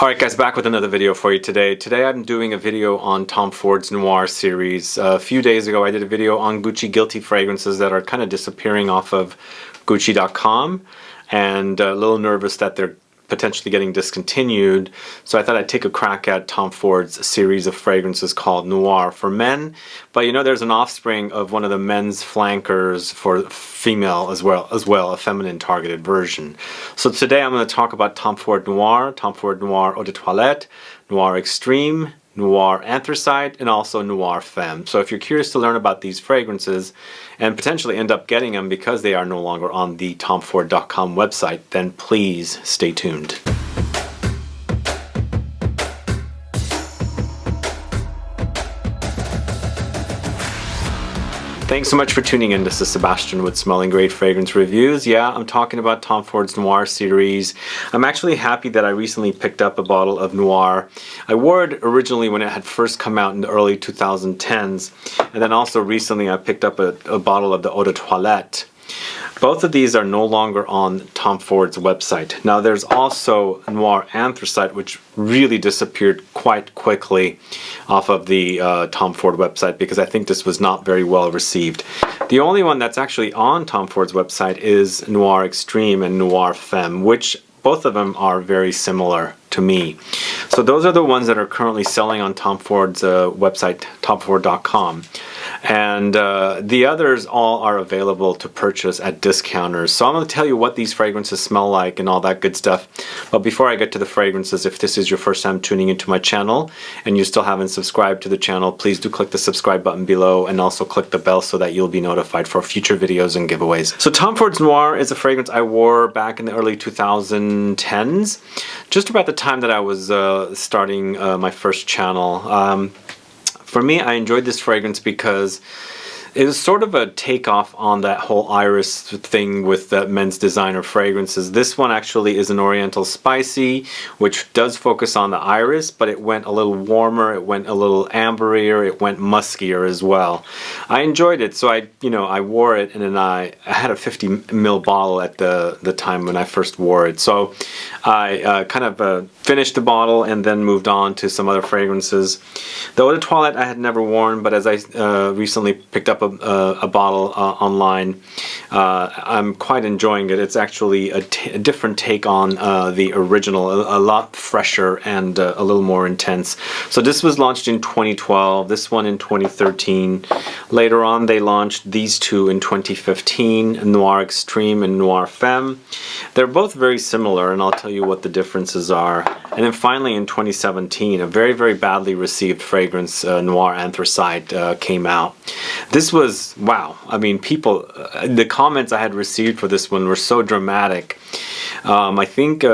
Alright guys, back with another video for you today. Today I'm doing a video on Tom Ford's Noir series. A few days ago I did a video on Gucci Guilty fragrances that are kind of disappearing off of Gucci.com, and a little nervous that they're potentially getting discontinued. So I thought I'd take a crack at Tom Ford's series of fragrances called Noir for men. But you know, there's an offspring of one of the men's flankers for female as well, a feminine targeted version. So today I'm going to talk about Tom Ford Noir Eau de Toilette, Noir Extreme, Noir Anthracite, and also Noir Femme. So if you're curious to learn about these fragrances and potentially end up getting them because they are no longer on the TomFord.com website, then please stay tuned. Thanks so much for tuning in. This is Sebastian with Smelling Great Fragrance Reviews. Yeah, I'm talking about Tom Ford's Noir series. I'm actually happy that I recently picked up a bottle of Noir. I wore it originally when it had first come out in the early 2010s, and then also recently I picked up a bottle of the Eau de Toilette. Both of these are no longer on Tom Ford's website. Now there's also Noir Anthracite, which really disappeared quite quickly off of the Tom Ford website because I think this was not very well received. The only one that's actually on Tom Ford's website is Noir Extreme and Noir Femme, which both of them are very similar to me. So those are the ones that are currently selling on Tom Ford's website, TomFord.com. And the others all are available to purchase at discounters. So I'm going to tell you what these fragrances smell like and all that good stuff. But before I get to the fragrances, if this is your first time tuning into my channel and you still haven't subscribed to the channel, please do click the subscribe button below and also click the bell so that you'll be notified for future videos and giveaways. So Tom Ford's Noir is a fragrance I wore back in the early 2010s, just about the time that I was starting my first channel. For me, I enjoyed this fragrance because it was sort of a takeoff on that whole iris thing with the men's designer fragrances. This one actually is an Oriental spicy, which does focus on the iris, but it went a little warmer, it went a little amberier, it went muskier as well. I enjoyed it, so I wore it, and then I had a 50 ml bottle at the time when I first wore it. So I kind of finished the bottle and then moved on to some other fragrances. The Eau de Toilette I had never worn, but as I recently picked up a bottle online, I'm quite enjoying it. It's actually a different take on the original, a lot fresher and a little more intense. So this was launched in 2012, this one in 2013. Later on they launched these two in 2015, Noir Extreme and Noir Femme. They're both very similar, and I'll tell you what the differences are. And then finally in 2017, a very, very badly received fragrance, Noir Anthracite, came out. This was, wow, I mean, people, the comments I had received for this one were so dramatic. I think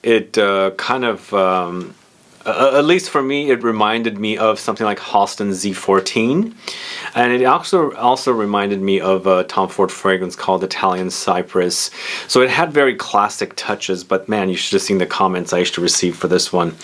it kind of, at least for me, it reminded me of something like Halston Z14, and it also reminded me of a Tom Ford fragrance called Italian Cypress. So it had very classic touches, but man, you should have seen the comments I used to receive for this one.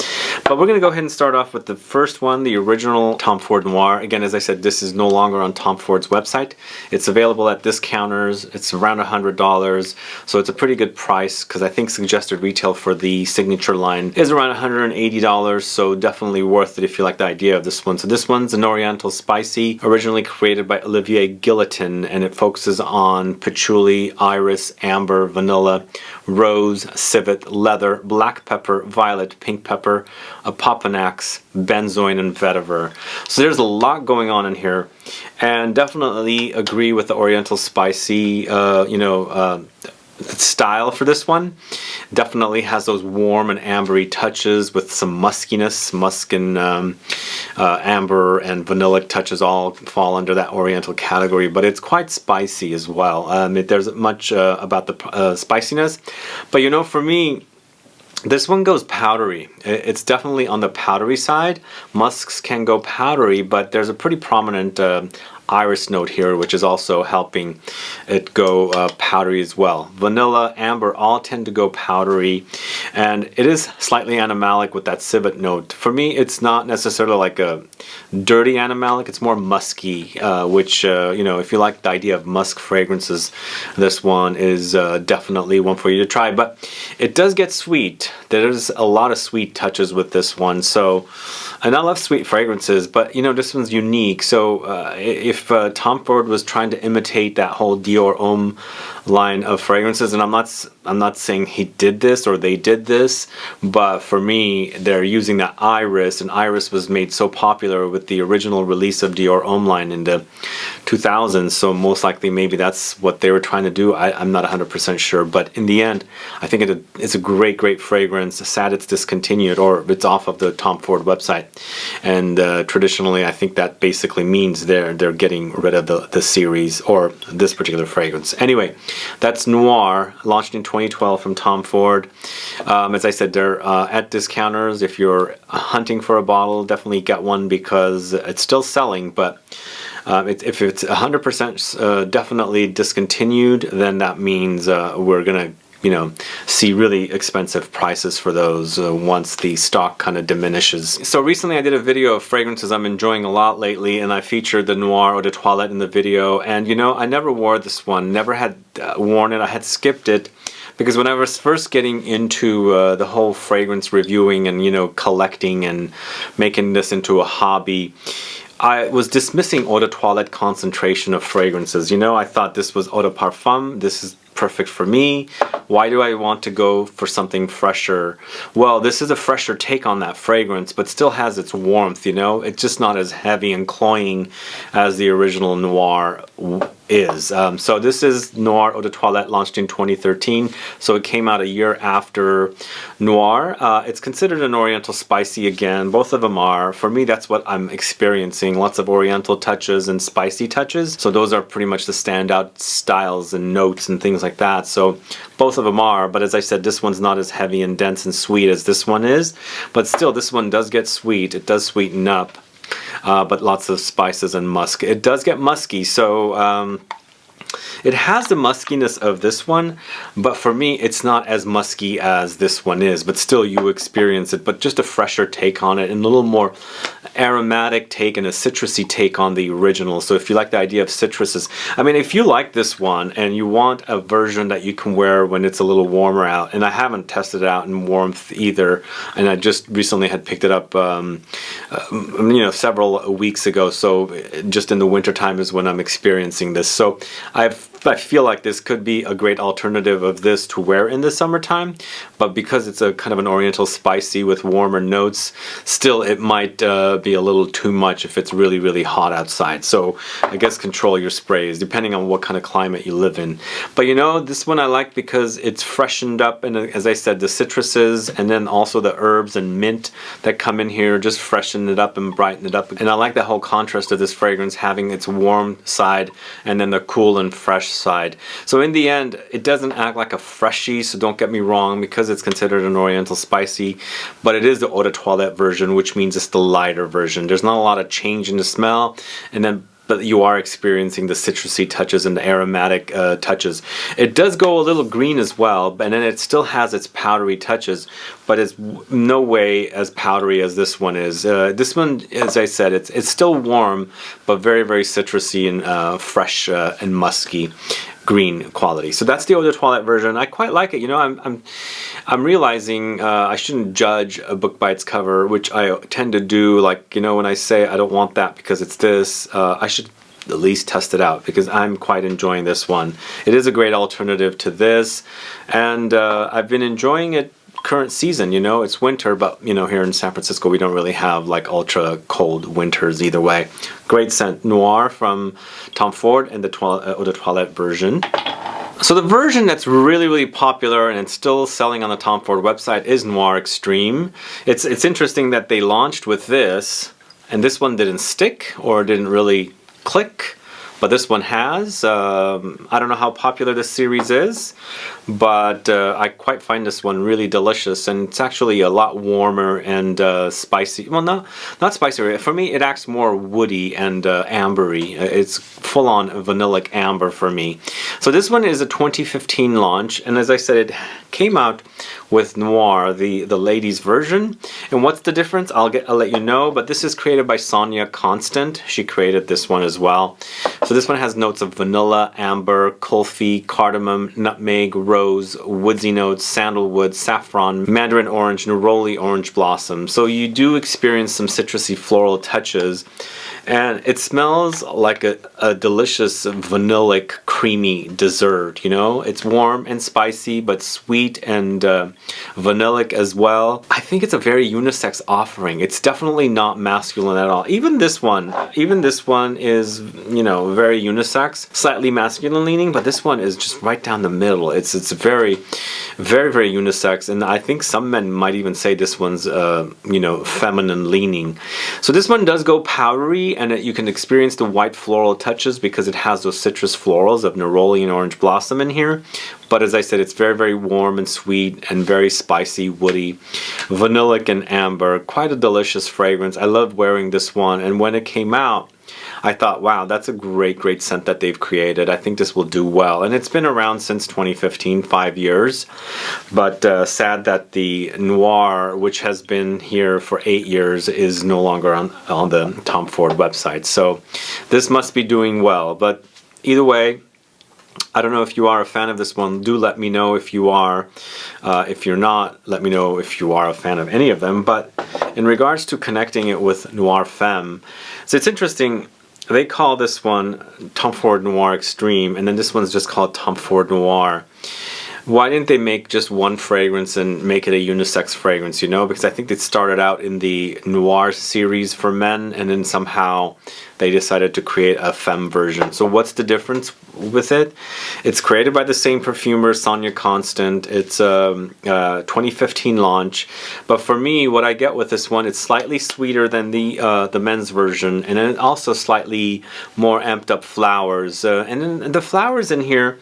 But we're going to go ahead and start off with the first one, the original Tom Ford Noir. Again, as I said, this is no longer on Tom Ford's website. It's available at discounters. It's around $100, so it's a pretty good price because I think suggested retail for the signature line is around $180. So definitely worth it if you like the idea of this one. So this one's an Oriental spicy, originally created by Olivier Gillotin, and it focuses on patchouli, iris, amber, vanilla, rose, civet, leather, black pepper, violet, pink pepper, Opoponax, benzoin, and vetiver. So there's a lot going on in here, and definitely agree with the Oriental spicy, style for this one. Definitely has those warm and ambery touches with some muskiness. Musk and amber and vanilla touches all fall under that Oriental category, but it's quite spicy as well. There's much about the spiciness, but you know, for me, this one goes powdery. It's definitely on the powdery side. Musks can go powdery, but there's a pretty prominent iris note here, which is also helping it go powdery as well. Vanilla, amber all tend to go powdery, and it is slightly animalic with that civet note. For me, it's not necessarily like a dirty animalic, it's more musky, which, you know, if you like the idea of musk fragrances, this one is definitely one for you to try. But it does get sweet. There's a lot of sweet touches with this one. So, and I love sweet fragrances, but you know, this one's unique. So if Tom Ford was trying to imitate that whole Dior Homme line of fragrances, and I'm not saying he did this or they did this, but for me, they're using that iris, and iris was made so popular with the original release of Dior Homme line in the 2000s, so most likely maybe that's what they were trying to do. I'm not 100% sure, but in the end, I think it's a great fragrance. Sad it's discontinued, or it's off of the Tom Ford website, and traditionally I think that basically means they're getting rid of the series or this particular fragrance. Anyway, that's Noir, launched in 2012 from Tom Ford. As I said, they're at discounters. If you're hunting for a bottle, definitely get one because it's still selling, but if it's 100% definitely discontinued, then that means we're gonna, you know, see really expensive prices for those once the stock kind of diminishes. So recently I did a video of fragrances I'm enjoying a lot lately, and I featured the Noir Edt Toilette in the video, and you know, I never wore this one, never had worn it. I had skipped it because when I was first getting into the whole fragrance reviewing and, you know, collecting and making this into a hobby, I was dismissing Eau de Toilette concentration of fragrances. You know, I thought this was Eau de Parfum, this is perfect for me. Why do I want to go for something fresher? Well, this is a fresher take on that fragrance, but still has its warmth, you know? It's just not as heavy and cloying as the original Noir is. So this is Noir Eau de Toilette, launched in 2013, so it came out a year after Noir. It's considered an Oriental spicy again. Both of them are. For me, that's what I'm experiencing. Lots of Oriental touches and spicy touches. So those are pretty much the standout styles and notes and things like that. So both of them are, but as I said, this one's not as heavy and dense and sweet as this one is. But still, this one does get sweet. It does sweeten up. But lots of spices and musk. It does get musky, so it has the muskiness of this one, but for me it's not as musky as this one is, but still you experience it, but just a fresher take on it and a little more aromatic take and a citrusy take on the original. So if you like the idea of citruses, I mean, if you like this one and you want a version that you can wear when it's a little warmer out, and I haven't tested it out in warmth either, and I just recently had picked it up you know, several weeks ago, so just in the winter time is when I'm experiencing this. So I feel like this could be a great alternative of this to wear in the summertime, but because it's a kind of an Oriental spicy with warmer notes, still it might be a little too much if it's really hot outside. So I guess control your sprays depending on what kind of climate you live in. But you know, this one I like because it's freshened up, and as I said, the citruses and then also the herbs and mint that come in here just freshen it up and brighten it up. And I like the whole contrast of this fragrance having its warm side and then the cool and fresh side. So in the end, it doesn't act like a freshie, so don't get me wrong, because it's considered an Oriental spicy, but it is the Eau de Toilette version, which means it's the lighter version. There's not a lot of change in the smell, and then but you are experiencing the citrusy touches and the aromatic touches. It does go a little green as well, and then it still has its powdery touches, but it's no way as powdery as this one is. This one, as I said, it's still warm, but very citrusy and fresh and musky green quality. So that's the Eau de Toilette version. I quite like it. You know, I'm realizing I shouldn't judge a book by its cover, which I tend to do. Like, you know, when I say I don't want that because it's this, I should at least test it out because I'm quite enjoying this one. It is a great alternative to this, and I've been enjoying it current season. You know, it's winter, but you know, here in San Francisco we don't really have like ultra cold winters either way. Great scent. Noir from Tom Ford and the Eau de Toilette version. So the version that's really popular and it's still selling on the Tom Ford website is Noir Extreme. It's interesting that they launched with this and this one didn't stick or didn't really click, but this one has. I don't know how popular this series is, but I quite find this one really delicious, and it's actually a lot warmer and spicy. Well, not spicy. For me, it acts more woody and ambery. It's full-on vanillic amber for me. So this one is a 2015 launch, and as I said, it came out with Noir, the ladies version. And what's the difference? I'll let you know. But this is created by Sonia Constant. She created this one as well. So this one has notes of vanilla, amber, kulfi, cardamom, nutmeg, rose, woodsy notes, sandalwood, saffron, mandarin orange, neroli, orange blossom. So you do experience some citrusy floral touches. And it smells like a delicious vanillic creamy dessert, you know? It's warm and spicy, but sweet and vanillic as well. I think it's a very unisex offering. It's definitely not masculine at all. Even this one is, you know, very unisex, slightly masculine leaning, but this one is just right down the middle. It's very, very, very unisex, and I think some men might even say this one's, you know, feminine leaning. So this one does go powdery, and you can experience the white floral touches because it has those citrus florals of neroli and orange blossom in here. But as I said, it's very, very warm and sweet and very spicy, woody, vanillic and amber. Quite a delicious fragrance. I loved wearing this one, and when it came out, I thought, wow, that's a great, great scent that they've created. I think this will do well. And it's been around since 2015, 5 years. But sad that the Noir, which has been here for 8 years, is no longer on the Tom Ford website. So this must be doing well. But either way, I don't know if you are a fan of this one. Do let me know if you are. If you're not, let me know if you are a fan of any of them. But in regards to connecting it with Noir Femme, so it's interesting. They call this one Tom Ford Noir Extreme, and then this one's just called Tom Ford Noir. Why didn't they make just one fragrance and make it a unisex fragrance, you know? Because I think it started out in the Noir series for men, and then somehow they decided to create a femme version. So what's the difference with it? It's created by the same perfumer, Sonia Constant. It's a 2015 launch. But for me, what I get with this one, it's slightly sweeter than the men's version, and then also slightly more amped up flowers. And then the flowers in here,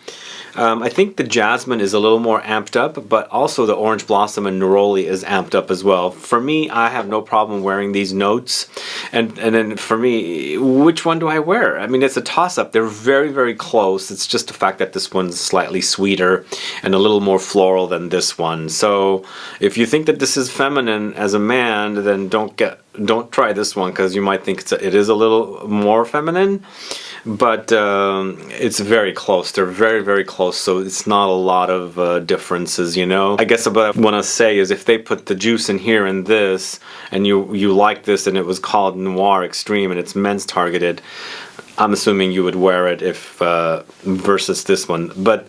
I think the jasmine is a little more amped up, but also the orange blossom and neroli is amped up as well. For me, I have no problem wearing these notes. And then for me, which one do I wear? I mean, it's a toss-up. They're very, very close. It's just the fact that this one's slightly sweeter and a little more floral than this one. So if you think that this is feminine as a man, then don't try this one, because you might think it is a little more feminine. But it's very close. They're very, very close, so it's not a lot of differences, you know? I guess what I want to say is if they put the juice in here and this, and you like this and it was called Noir Extreme and it's men's targeted, I'm assuming you would wear it if versus this one. But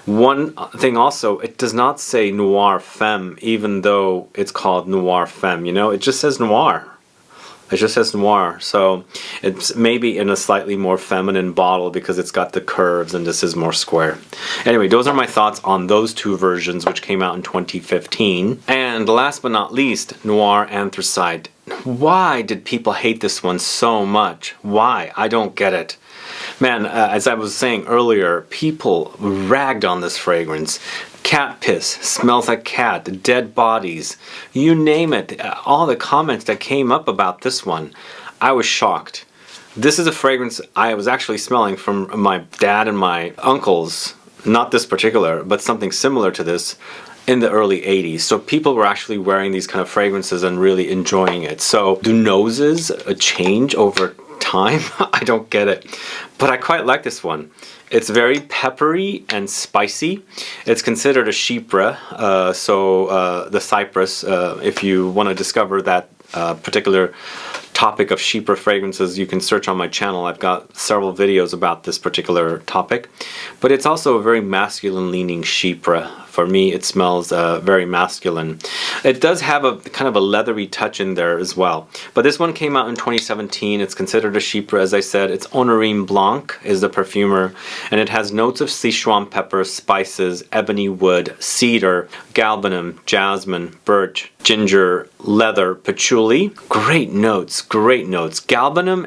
one thing also, it does not say Noir Femme, even though it's called Noir Femme, you know? It just says Noir. It just says Noir, so it's maybe in a slightly more feminine bottle because it's got the curves and this is more square. Anyway, those are my thoughts on those two versions, which came out in 2015. And last but not least, Noir Anthracite. Why did people hate this one so much? Why? I don't get it. Man, as I was saying earlier, people ragged on this fragrance. Cat piss, smells like cat, dead bodies, you name it. All the comments that came up about this one, I was shocked. This is a fragrance I was actually smelling from my dad and my uncles, not this particular, but something similar to this, in the early 80s. So people were actually wearing these kind of fragrances and really enjoying it. So do noses change over time? I don't get it. But I quite like this one. It's very peppery and spicy. It's considered a chypre, the cypress, if you want to discover that particular topic of chypre fragrances, you can search on my channel. I've got several videos about this particular topic. But it's also a very masculine leaning chypre For me, it smells very masculine. It does have a kind of a leathery touch in there as well. But this one came out in 2017. It's considered a Chypre, as I said. It's Honorine Blanc is the perfumer, and it has notes of Sichuan pepper, spices, ebony wood, cedar, galbanum, jasmine, birch, ginger, leather, patchouli. Great notes, great notes. Galbanum,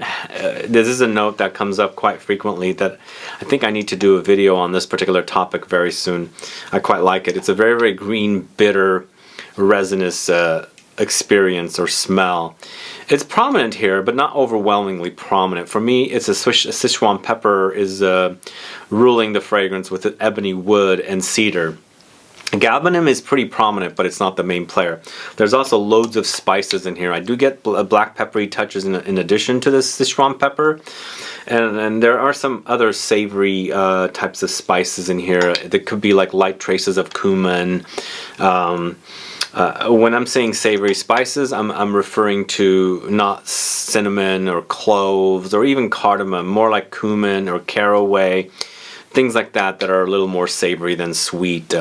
this is a note that comes up quite frequently that I think I need to do a video on this particular topic very soon. I quite like it. It's a very, very green, bitter, resinous experience or smell. It's prominent here, but not overwhelmingly prominent. For me, it's a Sichuan pepper is ruling the fragrance with ebony wood and cedar. Galbanum is pretty prominent, but it's not the main player. There's also loads of spices in here. I do get black peppery touches in addition to this Sichuan pepper. And there are some other savory types of spices in here. There could be like light traces of cumin. When I'm saying savory spices, I'm referring to not cinnamon or cloves or even cardamom, more like cumin or caraway. Things like that are a little more savory than sweet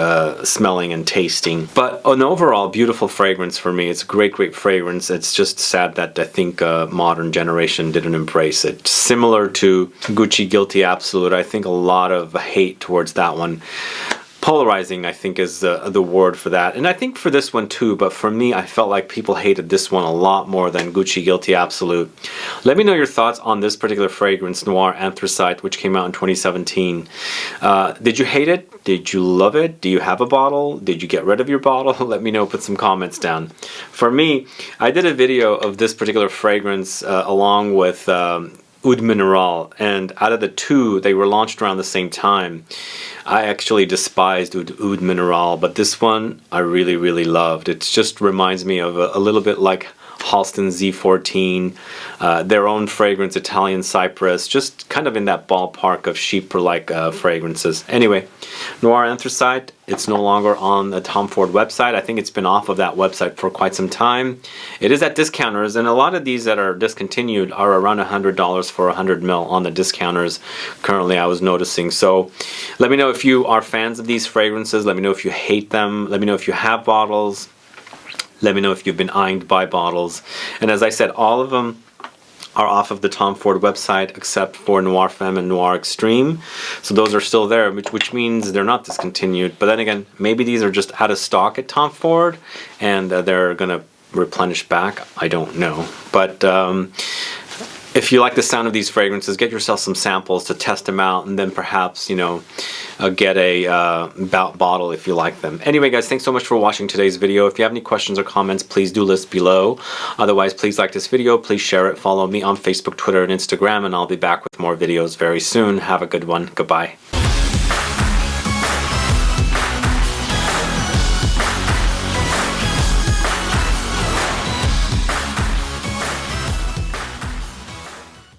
smelling and tasting. But an overall beautiful fragrance for me. It's a great, great fragrance. It's just sad that I think modern generation didn't embrace it. Similar to Gucci Guilty Absolute, I think a lot of hate towards that one. Polarizing, I think, is the word for that. And I think for this one too, but for me, I felt like people hated this one a lot more than Gucci Guilty Absolute. Let me know your thoughts on this particular fragrance, Noir Anthracite, which came out in 2017. Did you hate it? Did you love it? Do you have a bottle? Did you get rid of your bottle? Let me know, put some comments down. For me, I did a video of this particular fragrance along with Oud Mineral, and out of the two, they were launched around the same time. I actually despised Oud Mineral, but this one I really, really loved. It just reminds me of a little bit like Halston Z14, their own fragrance, Italian Cypress, just kind of in that ballpark of Chypre-like fragrances. Anyway, Noir Anthracite, it's no longer on the Tom Ford website. I think it's been off of that website for quite some time. It is at discounters, and a lot of these that are discontinued are around $100 for 100 ml on the discounters currently, I was noticing. So let me know if you are fans of these fragrances. Let me know if you hate them. Let me know if you have bottles. Let me know if you've been eyeing to buy bottles. And as I said, all of them are off of the Tom Ford website except for Noir Femme and Noir Extreme. So those are still there, which means they're not discontinued. But then again, maybe these are just out of stock at Tom Ford and they're going to replenish back. I don't know. But if you like the sound of these fragrances, get yourself some samples to test them out, and then perhaps, you know, get a bottle if you like them. Anyway, guys, thanks so much for watching today's video. If you have any questions or comments, please do list below. Otherwise, please like this video, please share it, follow me on Facebook, Twitter, and Instagram, and I'll be back with more videos very soon. Have a good one. Goodbye.